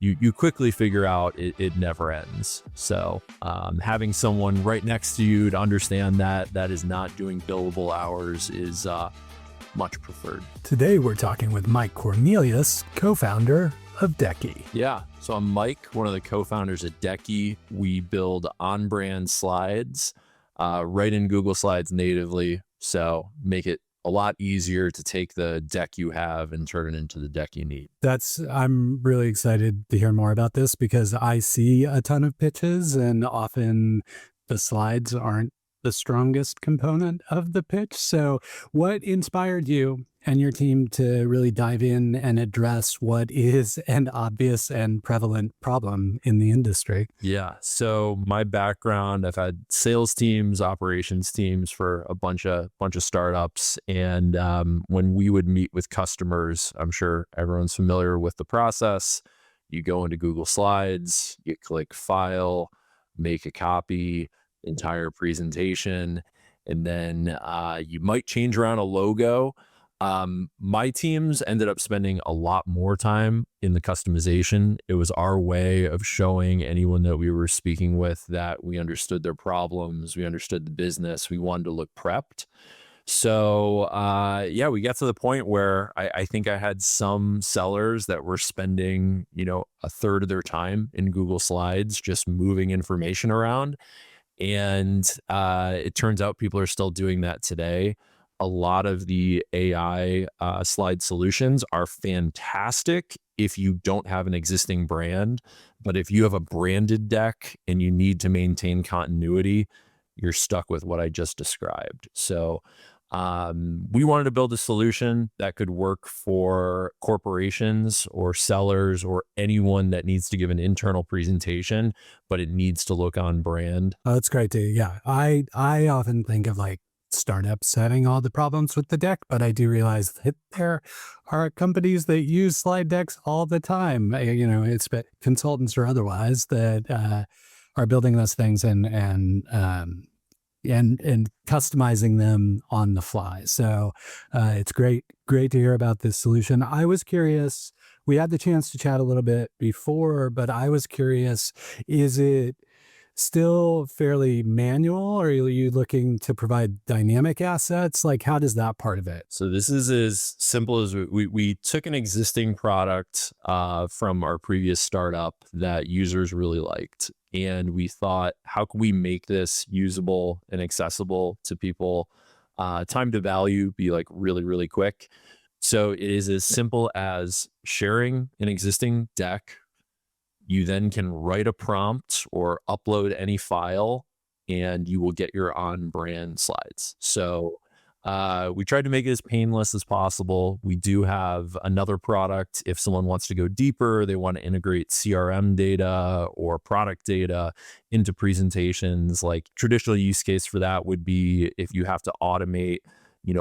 you quickly figure out it never ends. So having someone right next to you to understand that is not doing billable hours is much preferred. Today, we're talking with Mike Cornelius, co-founder of Decky. Yeah, so I'm Mike, one of the co-founders at Decky. We build on-brand slides right in Google Slides natively, so make it a lot easier to take the deck you have and turn it into the deck you need. I'm really excited to hear more about this because I see a ton of pitches and often the slides aren't the strongest component of the pitch. So what inspired you and your team to really dive in and address what is an obvious and prevalent problem in the industry? Yeah. So my background, I've had sales teams, operations teams for a bunch of startups. And when we would meet with customers, I'm sure everyone's familiar with the process. You go into Google Slides, you click File, make a copy, entire presentation, and then you might change around a logo. My teams ended up spending a lot more time in the customization. It was our way of showing anyone that we were speaking with that we understood their problems, we understood the business, we wanted to look prepped. So we got to the point where I think I had some sellers that were spending, a third of their time in Google Slides, just moving information around. And it turns out people are still doing that today. A lot of the AI slide solutions are fantastic if you don't have an existing brand. But if you have a branded deck and you need to maintain continuity, you're stuck with what I just described. So we wanted to build a solution that could work for corporations or sellers or anyone that needs to give an internal presentation, but it needs to look on brand. Oh, that's great too. Yeah. I often think of like startups having all the problems with the deck, but I do realize that there are companies that use slide decks all the time. It's consultants or otherwise that are building those things and customizing them on the fly. So it's great to hear about this solution. I was curious, we had the chance to chat a little bit before, but I was curious, is it still fairly manual, or are you looking to provide dynamic assets? Like, how does that part of it? So this is as simple as we took an existing product from our previous startup that users really liked. And we thought, how can we make this usable and accessible to people? Time to value be like really, really quick. So it is as simple as sharing an existing deck. You then can write a prompt or upload any file and you will get your on-brand slides. So we tried to make it as painless as possible. We do have another product. If someone wants to go deeper, they want to integrate CRM data or product data into presentations. Like traditional use case for that would be if you have to automate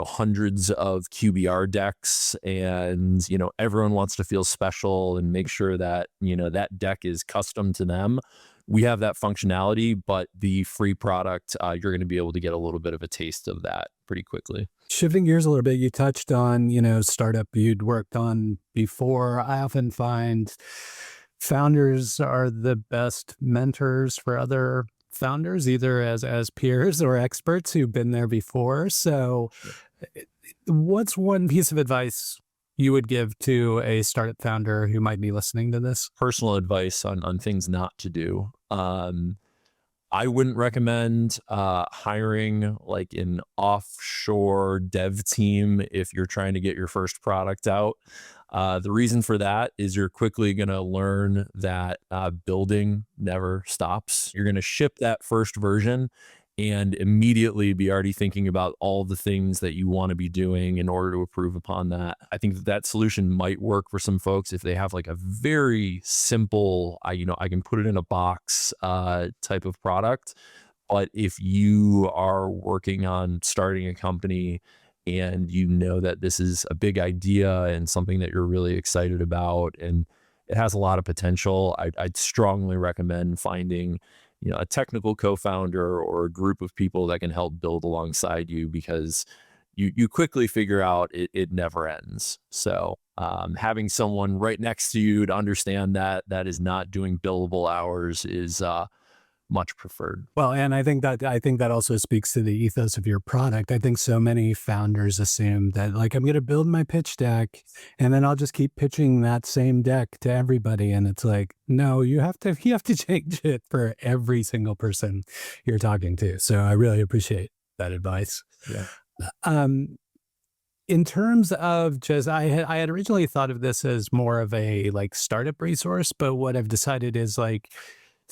hundreds of QBR decks and, everyone wants to feel special and make sure that, that deck is custom to them. We have that functionality, but the free product, you're going to be able to get a little bit of a taste of that pretty quickly. Shifting gears a little bit, you touched on, startup you'd worked on before. I often find founders are the best mentors for other founders, either as peers or experts who've been there before. So what's one piece of advice you would give to a startup founder who might be listening to this? Personal advice on things not to do. I wouldn't recommend hiring like an offshore dev team if you're trying to get your first product out. The reason for that is you're quickly going to learn that building never stops. You're going to ship that first version and immediately be already thinking about all the things that you want to be doing in order to improve upon that. I think that solution might work for some folks if they have like a very simple, I can put it in a box type of product. But if you are working on starting a company and you know that this is a big idea and something that you're really excited about and it has a lot of potential, I'd strongly recommend finding a technical co-founder or a group of people that can help build alongside you, because you quickly figure out it never ends. So having someone right next to you to understand that that is not doing billable hours is much preferred. Well, and I think that also speaks to the ethos of your product. I think so many founders assume that, like, I'm going to build my pitch deck and then I'll just keep pitching that same deck to everybody. And it's like, no, you have to change it for every single person you're talking to. So I really appreciate that advice. Yeah. In terms of just, I had originally thought of this as more of a like startup resource, but what I've decided is like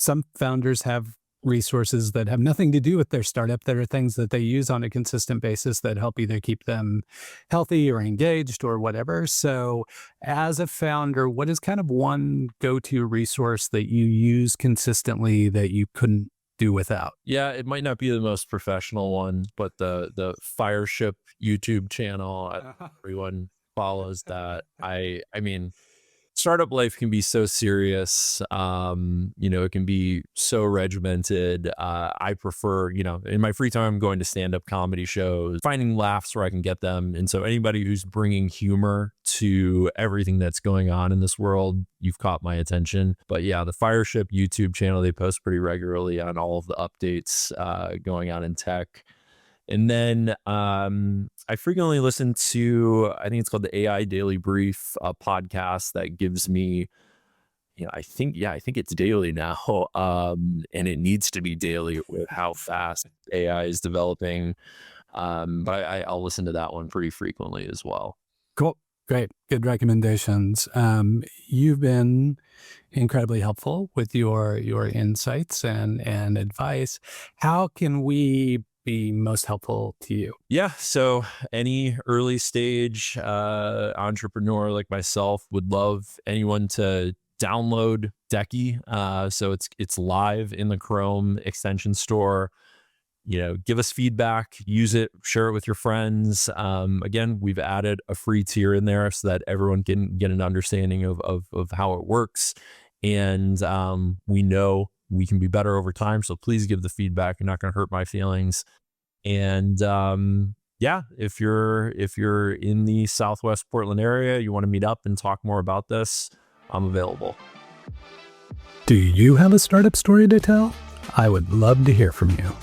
some founders have resources that have nothing to do with their startup that are things that they use on a consistent basis that help either keep them healthy or engaged or whatever. So as a founder, what is kind of one go-to resource that you use consistently that you couldn't do without? Yeah, it might not be the most professional one, but the Fireship YouTube channel, everyone follows that. I mean, startup life can be so serious. It can be so regimented. I prefer, in my free time, going to stand-up comedy shows, finding laughs where I can get them. And so anybody who's bringing humor to everything that's going on in this world, you've caught my attention. But yeah, the Fireship YouTube channel, they post pretty regularly on all of the updates going on in tech. And then I frequently listen to, I think it's called the AI Daily Brief, a podcast that gives me, I think it's daily now. And it needs to be daily with how fast AI is developing. But I'll listen to that one pretty frequently as well. Cool. Great. Good recommendations. You've been incredibly helpful with your insights and advice. How can we be most helpful to you? Yeah. So any early stage entrepreneur like myself would love anyone to download Decky. So it's live in the Chrome extension store. Give us feedback, use it, share it with your friends. Again, we've added a free tier in there so that everyone can get an understanding of how it works. And we know we can be better over time. So please give the feedback. You're not going to hurt my feelings. And if you're in the Southwest Portland area, you want to meet up and talk more about this, I'm available. Do you have a startup story to tell? I would love to hear from you.